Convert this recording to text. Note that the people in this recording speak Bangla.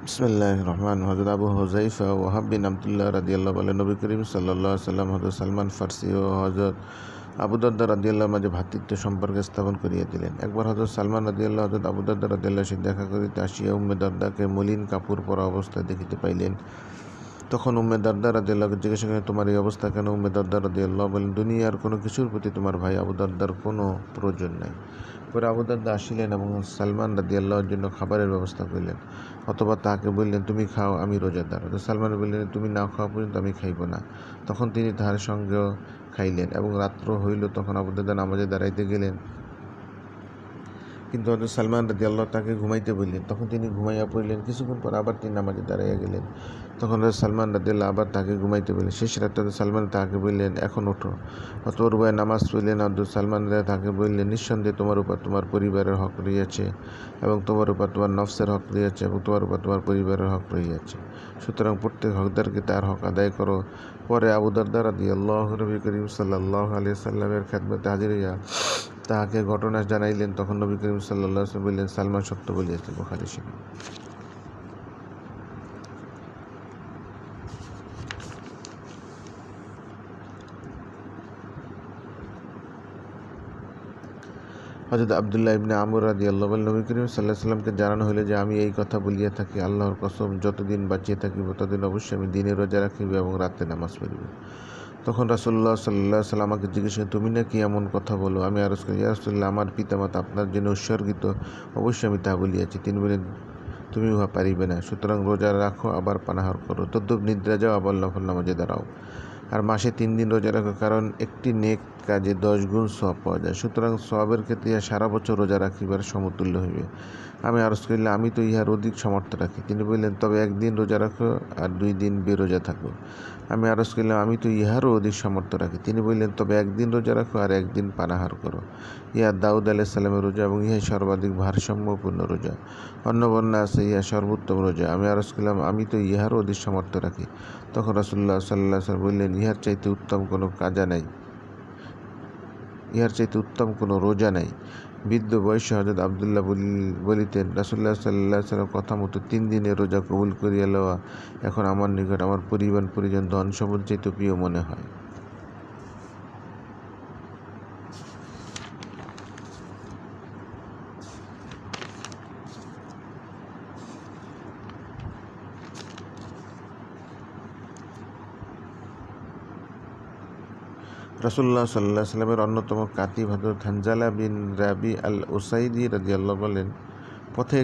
বিসমিল্লাহির রহমান হযরত আবু হুযায়ফা ওয়াহাব বিন আব্দুল্লাহ রাদিয়াল্লাহু আনহু বলেন, নবী করিম সাল্লাল্লাহু আলাইহি ওয়াসাল্লাম হযরত সালমান ফারসি ও হযরত আবু দারদা রাদিয়াল্লাহু মাঝে ভ্রাতৃত্ব সম্পর্ক স্থাপন করিয়া দিলেন। একবার হযরত সালমান রাদিয়াল্লাহু হযরত আবু দারদা রাদিয়াল্লাহু সাথে দেখা করিতে আসিয়া উম্মে দারদাকে মলিন কাপড় পরা অবস্থায় দেখিতে পাইলেন। তখন উম্মে দারদা রাদিয়াল্লাহুকে জিজ্ঞাসা করেন, তোমার এই অবস্থা কেন? উম্মে দারদা রাদিয়াল্লাহু বলেন, দুনিয়ার কোনো কিছুর প্রতি তোমার ভাই আবু দারদার কোনো প্রয়োজন নাই। পরে আবু দারদা আসিলেন এবং সালমান রাদিয়াল্লাহুর জন্য খাবারের ব্যবস্থা করিলেন। অথবা তাহাকে বললেন, তুমি খাও, আমি রোজাদার। সালমান বললেন, তুমি না খাওয়া পর্যন্ত আমি খাইব না। তখন তিনি তাহার সঙ্গেও খাইলেন এবং রাত্র হইল। তখন আবু দারদা নামাজে দাঁড়াইতে গেলেন, কিন্তু হযরত সালমান রাদিয়াল্লাহু তাকে ঘুমাইতে বললেন। তখন তিনি ঘুমাইয়া পড়িলেন। কিছুক্ষণ পর আবার তিনি নামাজে দাঁড়াইয়া গেলেন। তখন হযরত সালমান রাদিয়াল্লাহু আবার তাকে ঘুমাইতে বললেন। শেষ রাত্রে হযরত সালমান তাহাকে বললেন, এখন ওঠো। অতঃপর উভয়ে নামাজ পড়িলেন। হযরত সালমান তাহাকে বললেন, নিঃসন্দেহে তোমার উপর তোমার পরিবারের হক রহিয়াছে এবং তোমার উপর তোমার নফসের হক রহিয়াছে এবং তোমার উপর তোমার পরিবারের হক রহিয়াছে। সুতরাং প্রত্যেক হকদারকে তার হক আদায় করো। পরে আবু দারদা রাদিয়াল্লাহু নবী করিম সাল্লাল্লাহু আলাইহি সাল্লামের খেদমতে হাজির হইয়া তাহাকে ঘটনা জানাইলেন। তখন নবী করিম সাল্লাল্লাহু আলাইহি ওয়াসাল্লাম বললেন, সালমান সত্য বলিয়াছে। বুখারী শরীফ। হযরত আব্দুল্লাহ ইবনে আমর রাদিয়াল্লাহু আনহু নবী করিম সাল্লাল্লাহু আলাইহি ওয়াসাল্লামকে জানানো হইল যে, আমি এই কথা বলিয়া থাকি, আল্লাহর কসম, যতদিন বাঁচিয়া থাকিব ততদিন অবশ্যই আমি দিনে রোজা রাখিব এবং রাতে নামাজ পড়িব। তখন রাসূলুল্লাহ সাল্লাল্লাহু আলাইহি ওয়াসাল্লাম আমাকে জিজ্ঞেস করেন, তুমি নাকি এমন কথা বলো? আমি আরজ করি, ইয়া রাসূলুল্লাহ, আমার পিতামাতা আপনার জন্য উৎসর্গিত, অবশ্যই আমি তাহা বলিয়াছি। তিনি বলেন, তুমি উহা পারিবে না। সুতরাং রোজা রাখো, আবার পানাহার করো, তদ্রূপ নিদ্রা যাও, আবার নফল নামাজে দাঁড়াও। আর মাসে 3 দিন রোজা রাখো, কারণ একটি নেক কাজে 10 গুণ সওয়াব পাওয়া যায়। সুতরাং সওয়াবের ক্ষেত্রে ইহা সারা বছর রোজা রাখিবার সমতুল্য হইবে। আমি আরজ করিলাম, আমি তো ইহার অধিক সামর্থ্য রাখি। তিনি বললেন, তবে 1 দিন রোজা রাখো আর 2 দিন বেরোজা থাকো। আমি আরজ করিলাম, আমি তো ইহারও অধিক সামর্থ্য রাখি। তিনি বললেন, তবে 1 দিন রোজা রাখো আর 1 দিন পানাহার করো। ইহা দাউদ আলাইহিস সালামের রোজা এবং ইহাই সর্বাধিক ভারসাম্যপূর্ণ রোজা। অন্য বর্ণনা আছে, ইহা সর্বোত্তম রোজা। আমি আরজ করিলাম, আমি তো ইহারও অধিক সামর্থ্য রাখি। তখন রাসূলুল্লাহ সাল্লাল্লাহু আলাইহি ওয়াসাল্লাম বললেন, ইহার চাইতে উত্তম কোনো রোজা নাই। বৃদ্ধ বয়সে হযরত আব্দুল্লাহ বলিতেন, রাসূলুল্লাহ সাল্লাল্লাহু আলাইহি ওয়াসাল্লাম কথা মতো 3 দিনের রোজা কবুল করিয়া লওয়া এখন আমার নিকট আমার পরিজন ধন সম্পদ চাইতে প্রিয় মনে হয়। রাসূলুল্লাহ সাল্লাল্লাহু আলাইহি ওয়াসাল্লামের অন্যতম কাতিব হযরত হানজালা বিন রাবি আল উসাইদি রাদিয়াল্লাহু বলেন, পথে